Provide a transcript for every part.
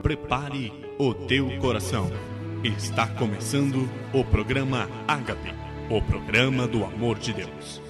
Prepare o teu coração. Está começando o programa Ágape, o programa do amor de Deus.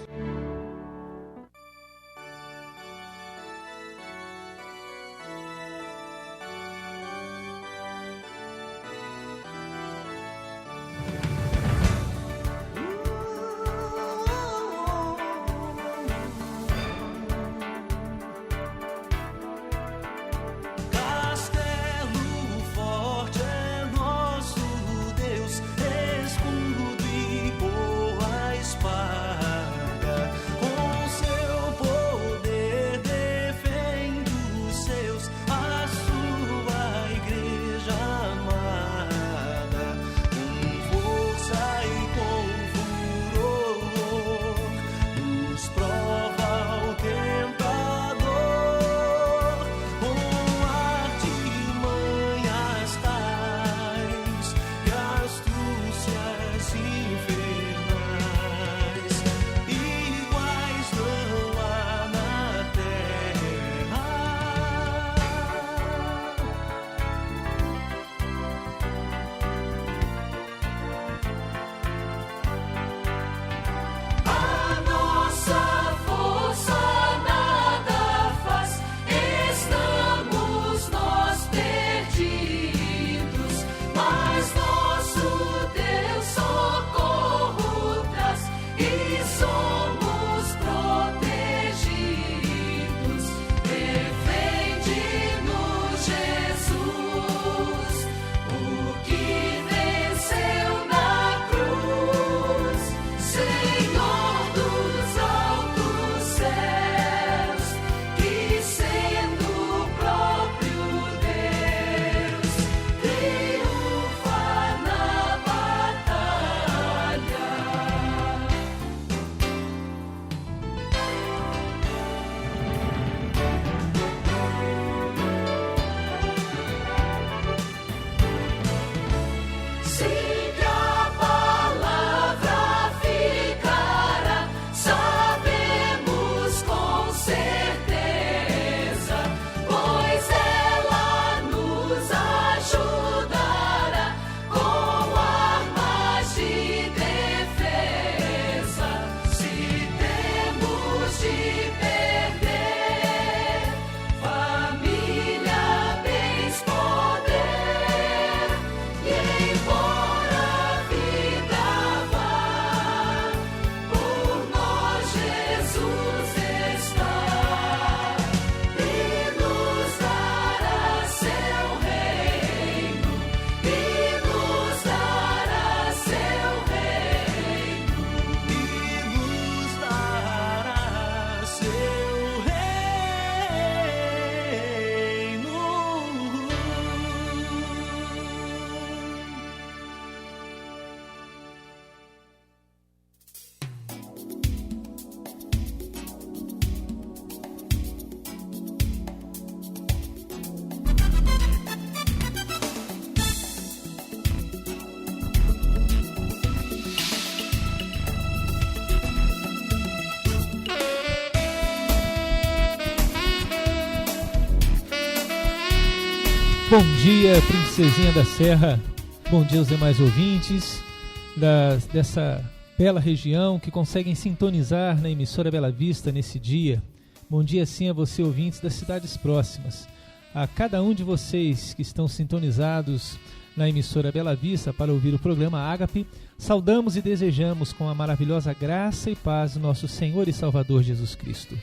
Bom dia, Princesinha da Serra. Bom dia aos demais ouvintes dessa bela região que conseguem sintonizar na emissora Bela Vista nesse dia. Bom dia sim a você, ouvintes das cidades próximas. A cada um de vocês que estão sintonizados na emissora Bela Vista para ouvir o programa Ágape, saudamos e desejamos com a maravilhosa graça e paz do nosso Senhor e Salvador Jesus Cristo.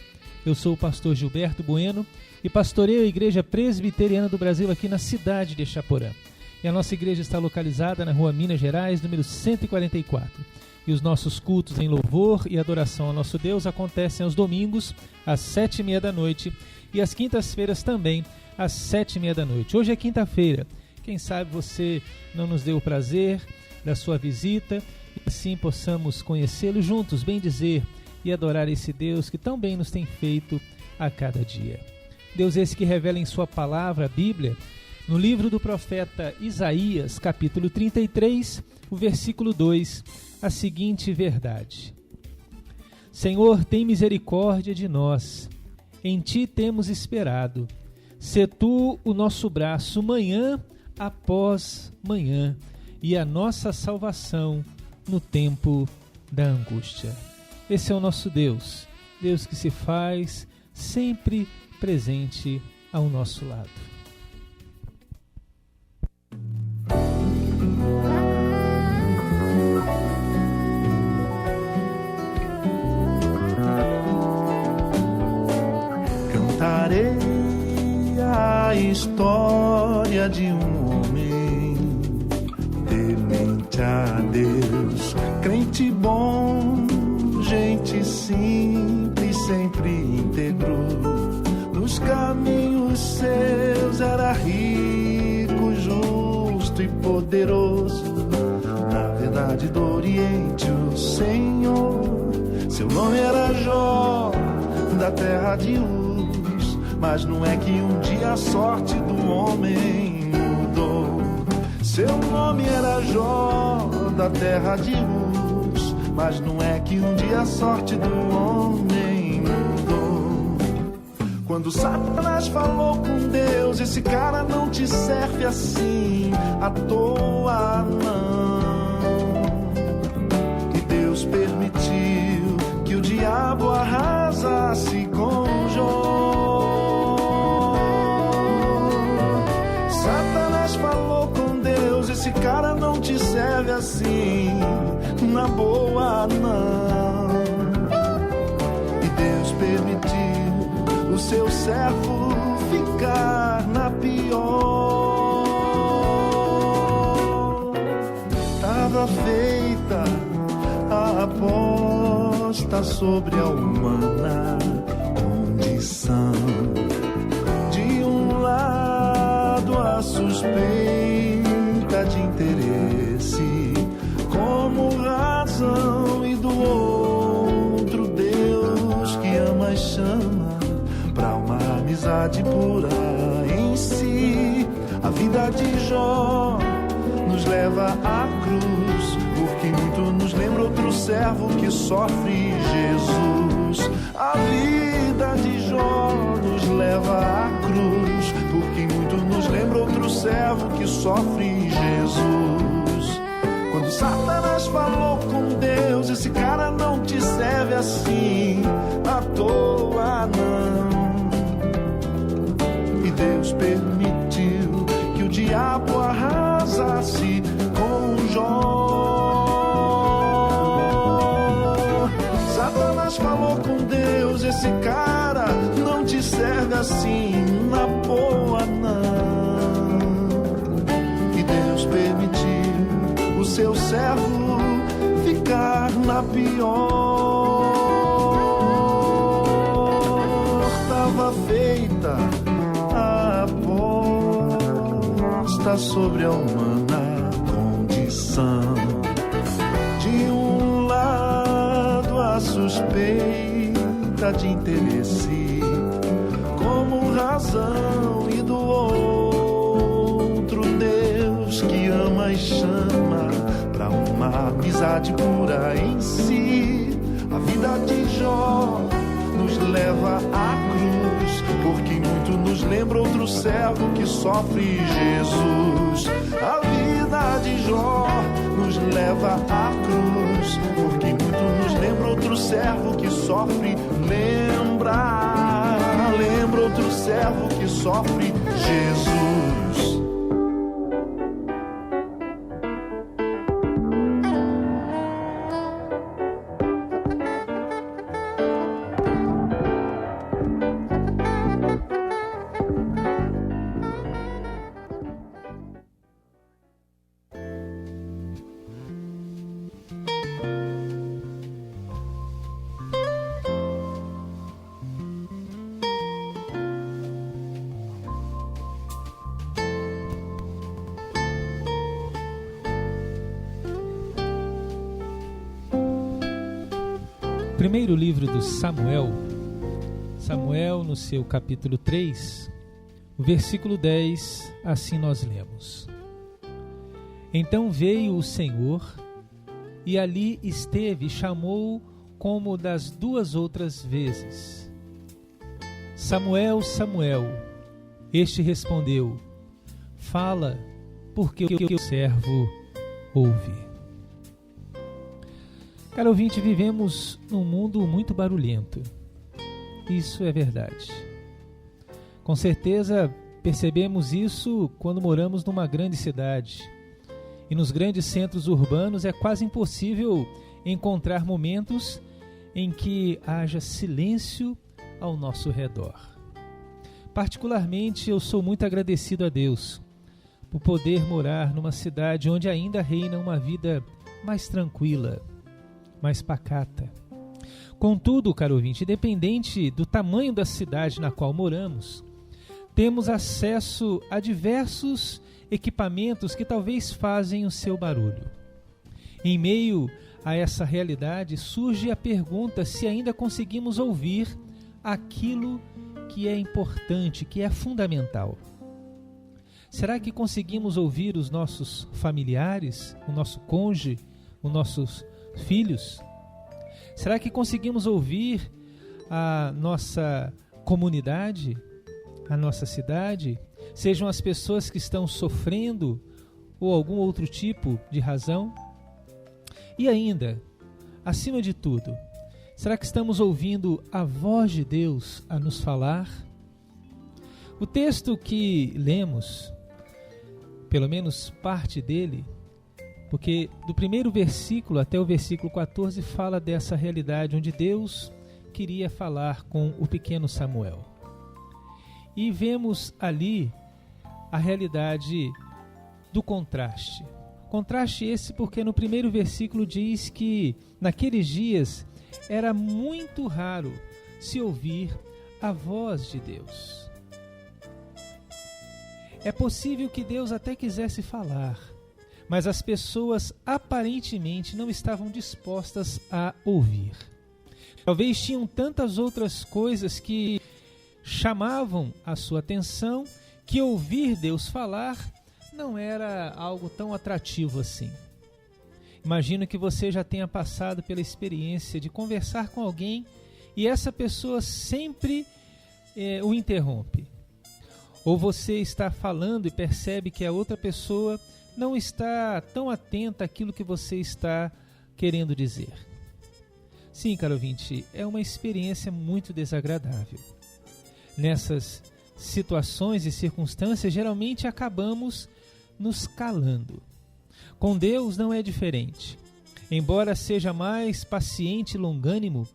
Eu sou o pastor Gilberto Bueno e pastoreio a Igreja Presbiteriana do Brasil aqui na cidade de Chaporã. E a nossa igreja está localizada na rua Minas Gerais, número 144. E os nossos cultos em louvor e adoração ao nosso Deus acontecem aos domingos, às 7h30 da noite, e às quintas-feiras também, às 7h30 da noite. Hoje é quinta-feira. Quem sabe você não nos deu o prazer da sua visita, e assim possamos conhecê-lo juntos, bem dizer, e adorar esse Deus que tão bem nos tem feito a cada dia. Deus esse que revela em sua palavra, a Bíblia, no livro do profeta Isaías, capítulo 33, o versículo 2, a seguinte verdade: Senhor, tem misericórdia de nós, em Ti temos esperado. Sê tu o nosso braço manhã após manhã e a nossa salvação no tempo da angústia. Esse é o nosso Deus, Deus que se faz sempre presente ao nosso lado. Cantarei a história de um homem temente a Deus, crente bom, gente simples, sempre íntegro. Nos caminhos seus era rico, justo e poderoso. Na verdade do Oriente o Senhor, seu nome era Jó, da terra de Uz. Mas não é que um dia a sorte do homem mudou. Seu nome era Jó, da terra de Uz. Mas não é que um dia a sorte do homem mudou. Quando Satanás falou com Deus, esse cara não te serve assim à toa não. E Deus permitiu que o diabo arrasasse com Jó. Satanás falou com Deus, esse cara não te serve assim na boa não. E Deus permitiu o seu servo ficar na pior. Tava feita a aposta sobre a humana condição. De um lado a suspeita de interesse como razão, e do outro Deus que ama e chama pra uma amizade pura em si. A vida de Jó nos leva à cruz, porque muito nos lembra outro servo que sofre, Jesus. A vida de Jó nos leva à cruz, porque muito nos lembra outro servo que sofre, Jesus. Quando Satanás falou com Deus, esse cara não te serve assim à toa não. E Deus permitiu que o diabo arrasasse com Jó. Satanás falou com Deus, esse cara não te serve assim na boa não. E Deus permitiu o seu servo ficar na pior. Tava feita a aposta sobre a humana condição. De um lado a suspeita de interesse como razão, e do outro Deus que ama e chama pra uma amizade pura em si. A vida de Jó nos leva à cruz, porque muito nos lembra outro servo que sofre, Jesus. A vida de Jó nos leva à cruz, porque muito nos lembra outro servo que sofre. Lembra outro servo que sofre, Jesus. Primeiro livro do Samuel, no seu capítulo 3, o versículo 10, assim nós lemos: Então veio o Senhor, e ali esteve e chamou como das duas outras vezes: Samuel, Samuel. Este respondeu: fala, porque o teu servo ouve. Caro ouvinte, vivemos num mundo muito barulhento. Isso é verdade. Com certeza percebemos isso quando moramos numa grande cidade. E nos grandes centros urbanos é quase impossível encontrar momentos em que haja silêncio ao nosso redor. Particularmente, eu sou muito agradecido a Deus por poder morar numa cidade onde ainda reina uma vida mais tranquila, mais pacata. Contudo, caro ouvinte, independente do tamanho da cidade na qual moramos, temos acesso a diversos equipamentos que talvez fazem o seu barulho. Em meio a essa realidade, surge a pergunta se ainda conseguimos ouvir aquilo que é importante, que é fundamental. Será que conseguimos ouvir os nossos familiares, o nosso cônjuge, os nossos filhos? Será que conseguimos ouvir a nossa comunidade, a nossa cidade? Sejam as pessoas que estão sofrendo ou algum outro tipo de razão? E ainda, acima de tudo, será que estamos ouvindo a voz de Deus a nos falar? O texto que lemos, pelo menos parte dele, porque do primeiro versículo até o versículo 14 fala dessa realidade onde Deus queria falar com o pequeno Samuel. E vemos ali a realidade do contraste. Contraste esse porque no primeiro versículo diz que naqueles dias era muito raro se ouvir a voz de Deus. É possível que Deus até quisesse falar, mas as pessoas aparentemente não estavam dispostas a ouvir. Talvez tinham tantas outras coisas que chamavam a sua atenção que ouvir Deus falar não era algo tão atrativo assim. Imagino que você já tenha passado pela experiência de conversar com alguém e essa pessoa sempre o interrompe. Ou você está falando e percebe que a outra pessoa não está tão atenta àquilo que você está querendo dizer. Sim, caro ouvinte, é uma experiência muito desagradável. Nessas situações e circunstâncias, geralmente acabamos nos calando. Com Deus não é diferente. Embora seja mais paciente e longânimo,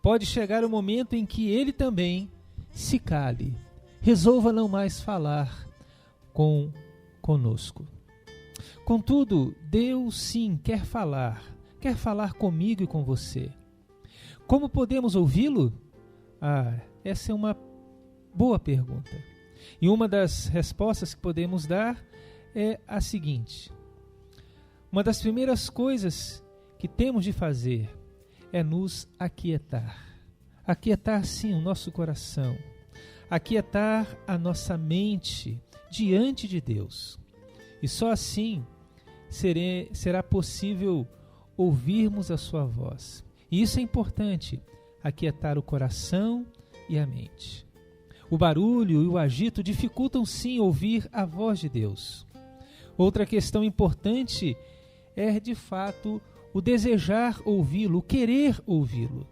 pode chegar o momento em que Ele também se cale, resolva não mais falar conosco. Contudo, Deus sim quer falar comigo e com você. Como podemos ouvi-lo? Essa é uma boa pergunta. E uma das respostas que podemos dar é a seguinte: uma das primeiras coisas que temos de fazer é nos aquietar. Aquietar sim o nosso coração, aquietar a nossa mente diante de Deus. E só assim será possível ouvirmos a sua voz. E isso é importante, aquietar o coração e a mente. O barulho e o agito dificultam sim ouvir a voz de Deus. Outra questão importante é, de fato, o desejar ouvi-lo, o querer ouvi-lo.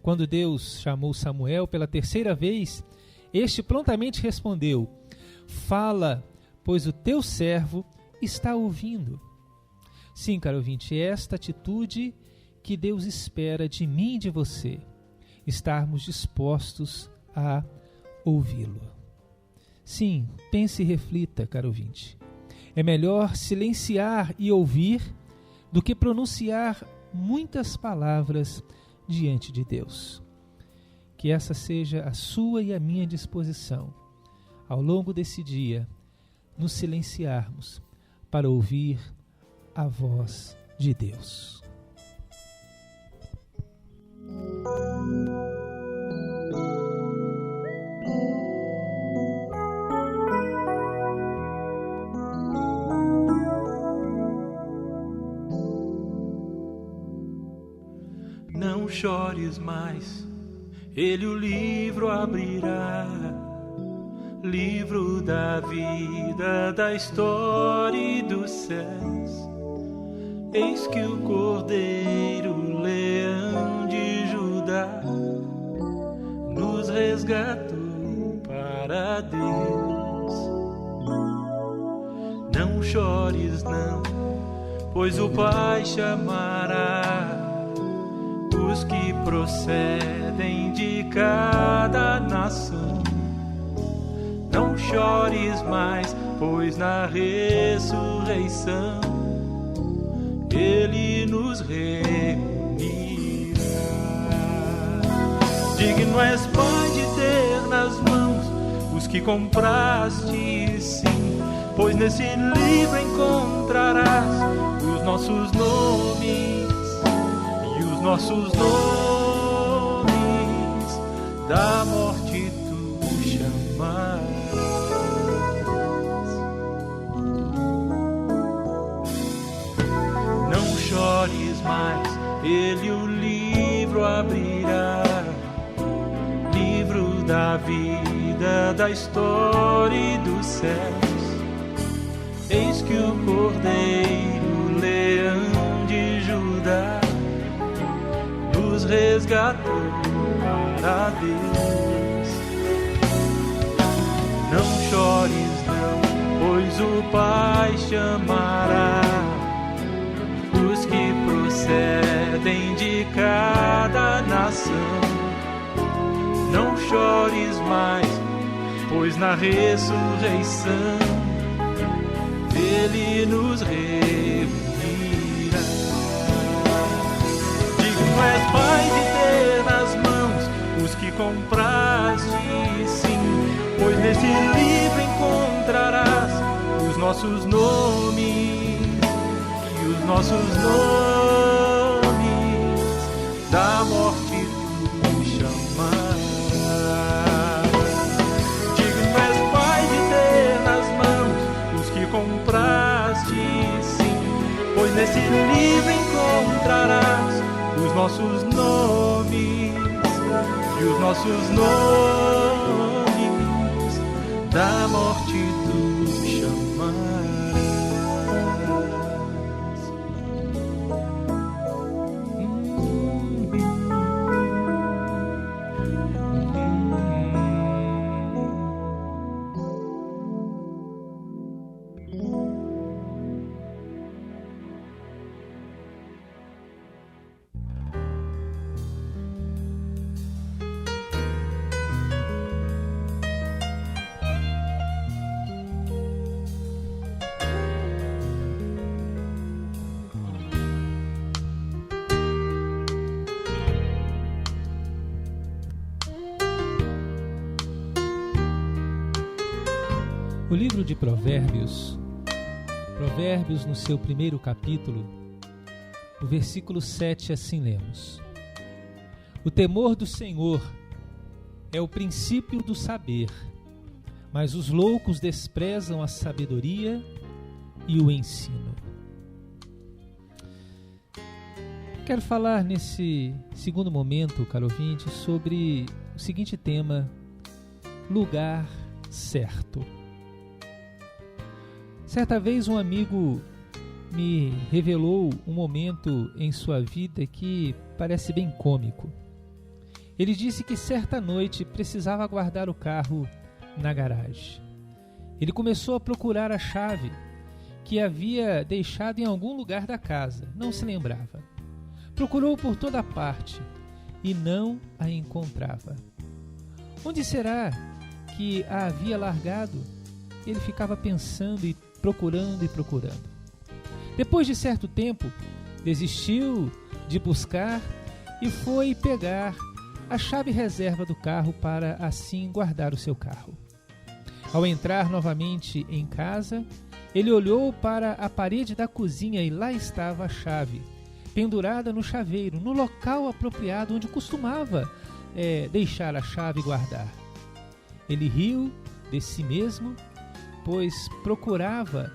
Quando Deus chamou Samuel pela terceira vez, este prontamente respondeu: fala, pois o teu servo está ouvindo. Sim, caro ouvinte, é esta atitude que Deus espera de mim e de você, estarmos dispostos a ouvi-lo. Sim, pense e reflita, caro ouvinte. É melhor silenciar e ouvir do que pronunciar muitas palavras diante de Deus. Que essa seja a sua e a minha disposição, ao longo desse dia, nos silenciarmos para ouvir a voz de Deus. Não chores mais, Ele o livro abrirá. livro da vida, da história e dos céus. Eis que o Cordeiro, leão de Judá, nos resgatou para Deus. Não chores não, pois o Pai chamará os que procedem de cada nação. Não chores mais, pois na ressurreição Ele nos reunirá. Digno és, Pai, de ter nas mãos os que compraste, sim, pois nesse livro encontrarás os nossos nomes e os nossos nomes da morte tu chamarás. Não chores mais, Ele o livro abrirá, livro da vida, da história e dos céus. Eis que o Cordeiro, leão de Judá, nos resgatou para Deus. Não chores não, pois o Pai chamará os que procedem de cada nação. Não chores mais, pois na ressurreição Ele nos reunirá. Digno és, Pai, de ter nas mãos os que compraste, sim, pois nesse livro encontrarás os nossos nomes e os nossos nomes da morte tu chamarás. Compraste, sim, pois nesse livro encontrarás os nossos nomes e os nossos nomes da morte tu chamarás. O livro de Provérbios no seu primeiro capítulo, no versículo 7, assim lemos: O temor do Senhor é o princípio do saber, mas os loucos desprezam a sabedoria e o ensino. Quero falar nesse segundo momento, caro ouvinte, sobre o seguinte tema: lugar certo. Certa vez um amigo me revelou um momento em sua vida que parece bem cômico. Ele disse que certa noite precisava guardar o carro na garagem. Ele começou a procurar a chave que havia deixado em algum lugar da casa, não se lembrava. Procurou por toda parte e não a encontrava. Onde será que a havia largado? Ele ficava pensando e procurando. Depois de certo tempo, desistiu de buscar e foi pegar a chave reserva do carro para assim guardar o seu carro. Ao entrar novamente em casa, ele olhou para a parede da cozinha e lá estava a chave, pendurada no chaveiro, no local apropriado onde costumava deixar a chave e guardar. Ele riu de si mesmo, pois procurava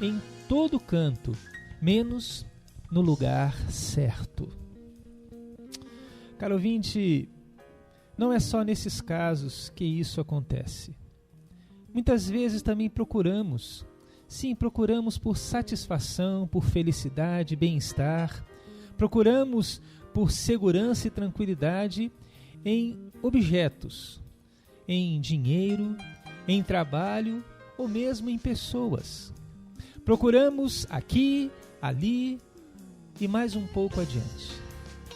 em todo canto, menos no lugar certo. Caro ouvinte, não é só nesses casos que isso acontece. muitas vezes também procuramos por satisfação, por felicidade, bem-estar. Procuramos por segurança e tranquilidade em objetos, em dinheiro, em trabalho ou mesmo em pessoas. Procuramos aqui, ali e mais um pouco adiante.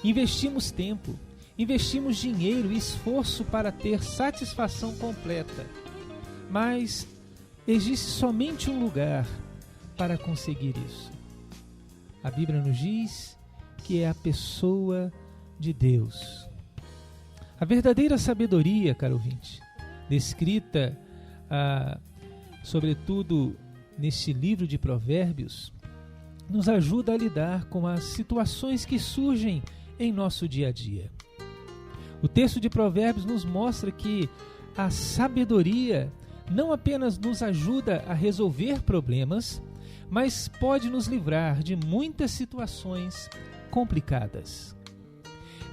Investimos tempo, investimos dinheiro e esforço para ter satisfação completa. Mas existe somente um lugar para conseguir isso. A Bíblia nos diz que é a pessoa de Deus. A verdadeira sabedoria, caro ouvinte, descrita sobretudo neste livro de Provérbios, nos ajuda a lidar com as situações que surgem em nosso dia a dia. O texto de Provérbios nos mostra que a sabedoria não apenas nos ajuda a resolver problemas, mas pode nos livrar de muitas situações complicadas.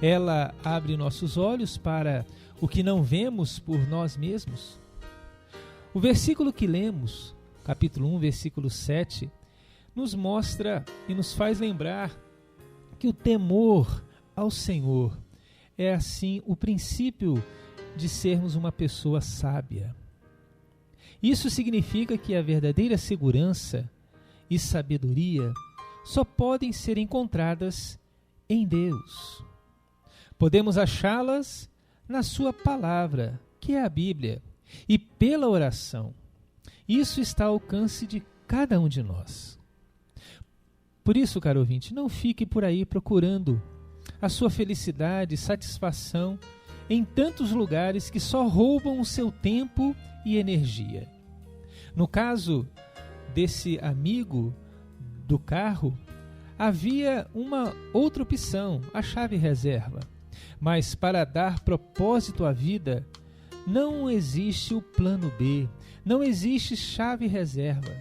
Ela abre nossos olhos para o que não vemos por nós mesmos. O versículo que lemos, capítulo 1, versículo 7, nos mostra e nos faz lembrar que o temor ao Senhor é, assim, o princípio de sermos uma pessoa sábia. Isso significa que a verdadeira segurança e sabedoria só podem ser encontradas em Deus. Podemos achá-las na sua palavra, que é a Bíblia, e pela oração. Isso está ao alcance de cada um de nós. Por isso, caro ouvinte, não fique por aí procurando a sua felicidade e satisfação em tantos lugares que só roubam o seu tempo e energia. No caso desse amigo do carro, havia uma outra opção, a chave reserva. Mas para dar propósito à vida, não existe o plano B, não existe chave reserva.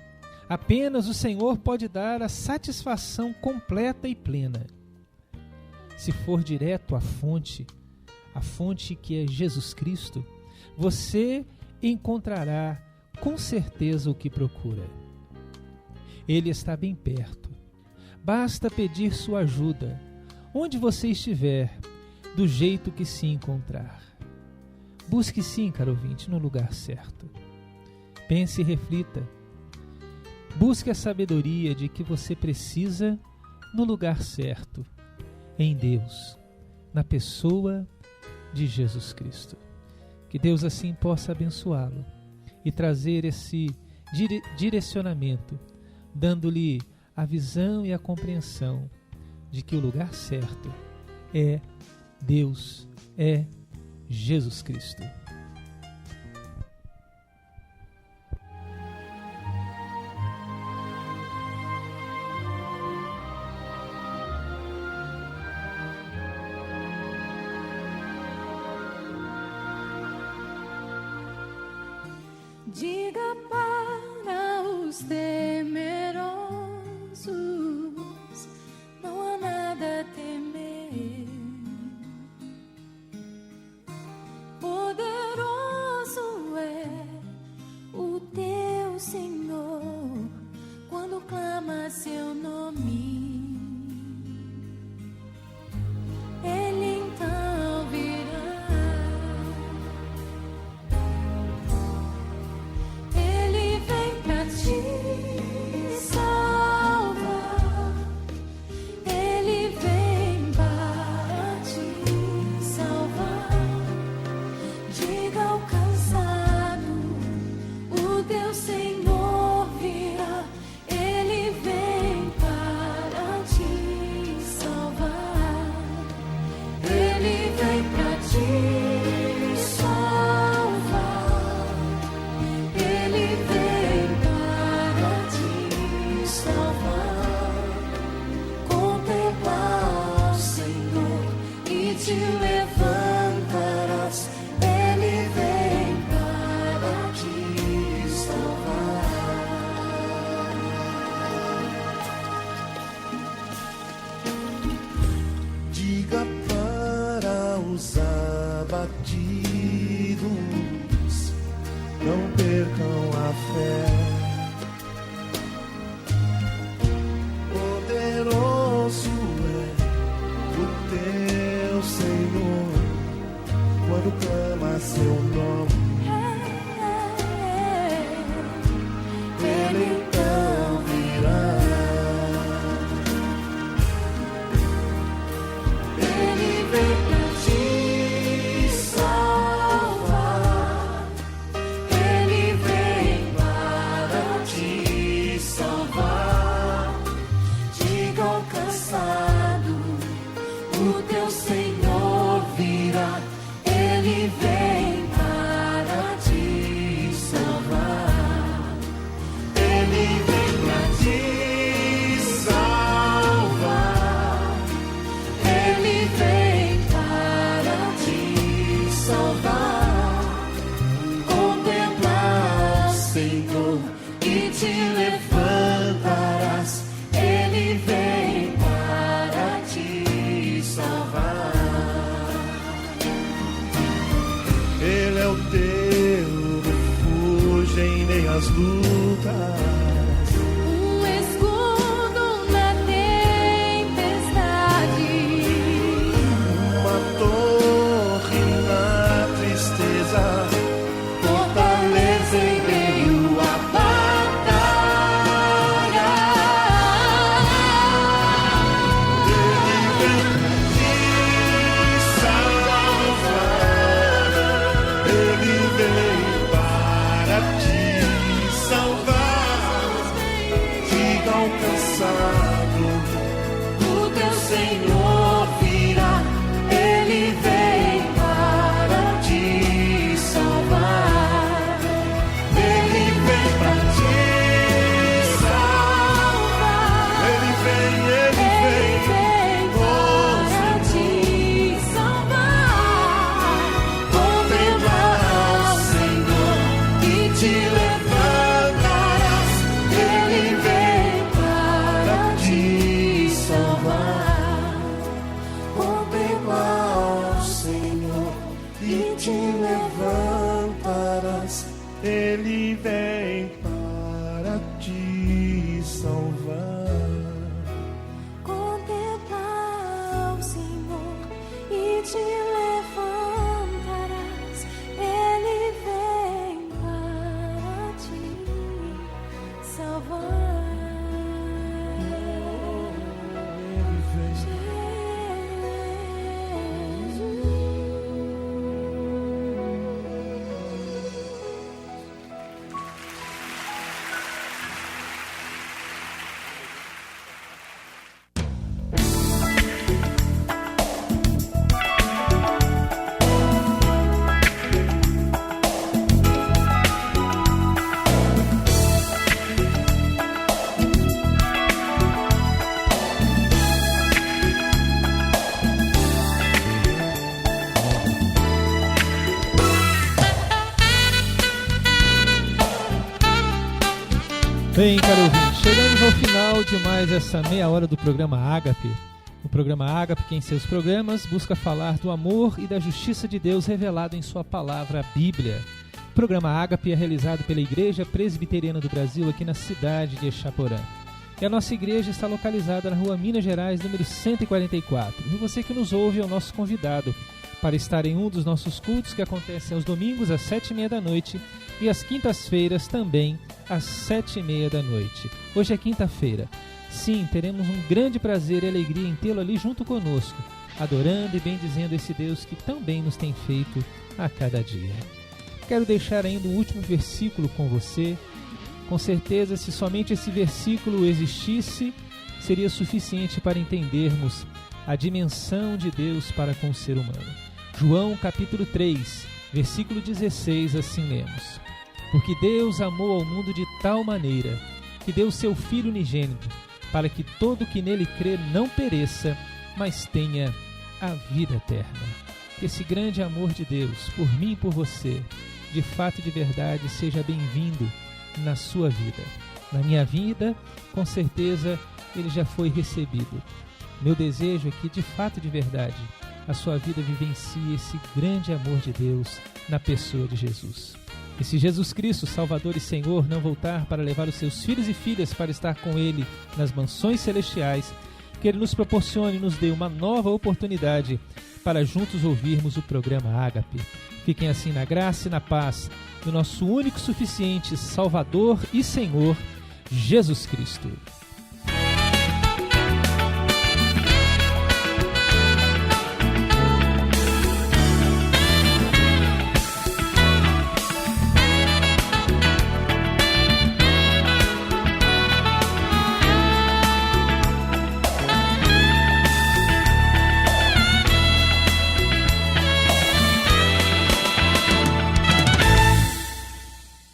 Apenas o Senhor pode dar a satisfação completa e plena. Se for direto à fonte que é Jesus Cristo, você encontrará com certeza o que procura. Ele está bem perto. Basta pedir sua ajuda, onde você estiver, do jeito que se encontrar. Busque sim, caro ouvinte, no lugar certo. Pense e reflita. Busque a sabedoria de que você precisa no lugar certo, em Deus, na pessoa de Jesus Cristo. Que Deus assim possa abençoá-lo e trazer esse direcionamento, dando-lhe a visão e a compreensão de que o lugar certo é Deus, é Jesus Cristo. Diga para os temerosos, não há nada a temer. Poderoso é o teu Senhor, quando clama seu nome. Ele então virá. Diga para os abatidos, não percam na fé. Poderoso é o teu Senhor, quando clama seu nome. Ele então virá. Ele vem pra te salvar. Ele vem para te salvar. Diga ao cansado, o teu Senhor virá. Ele vem para te salvar. Ele vem para te salvar. Ele vem para te salvar. Contempla o Senhor e te levantarás. Ele vem para te salvar. Ele é o teu refúgio em meio às lutas. Um escudo na tempestade, Uma torre na tristeza, fortaleza em meio à batalha. Ele vem te salvar. Ele vem para te salvar. Diga ao cansado, o teu Senhor virá. Ele vem para te salvar. Ele vem para te salvar. Ele vem para te salvar. contemplar o Senhor e te levantarás. Ele vem para te salvar. Contemplar o Senhor e te levantarás. Ele vem para te salvar. Contemplar o Senhor e te levantarás. Ele vem para te salvar. Ele vem. Bem, caro ouvinte, chegamos ao final de mais essa meia hora do programa Ágape. O programa Ágape, que em seus programas busca falar do amor e da justiça de Deus revelado em sua palavra, a Bíblia. O programa Ágape é realizado pela Igreja Presbiteriana do Brasil aqui na cidade de Exaporã. E a nossa igreja está localizada na Rua Minas Gerais, número 144. E você que nos ouve é o nosso convidado para estar em um dos nossos cultos que acontecem aos domingos às 7h30 da noite e às quintas-feiras também às 7h30 da noite. Hoje é quinta-feira. Sim, teremos um grande prazer e alegria em tê-lo ali junto conosco, adorando e bendizendo esse Deus que tão bem nos tem feito a cada dia. Quero deixar ainda um último versículo com você. Com certeza, se somente esse versículo existisse, seria suficiente para entendermos a dimensão de Deus para com o ser humano. João capítulo 3, versículo 16, assim lemos: Porque Deus amou ao mundo de tal maneira que deu seu Filho unigênito, para que todo que nele crê não pereça, mas tenha a vida eterna. Que esse grande amor de Deus, por mim e por você, de fato e de verdade, seja bem-vindo na sua vida. Na minha vida, com certeza, ele já foi recebido. Meu desejo é que, de fato e de verdade, a sua vida vivencie esse grande amor de Deus na pessoa de Jesus. E se Jesus Cristo, Salvador e Senhor, não voltar para levar os seus filhos e filhas para estar com Ele nas mansões celestiais, que Ele nos proporcione e nos dê uma nova oportunidade para juntos ouvirmos o programa Ágape. Fiquem assim na graça e na paz do nosso único, suficiente Salvador e Senhor, Jesus Cristo.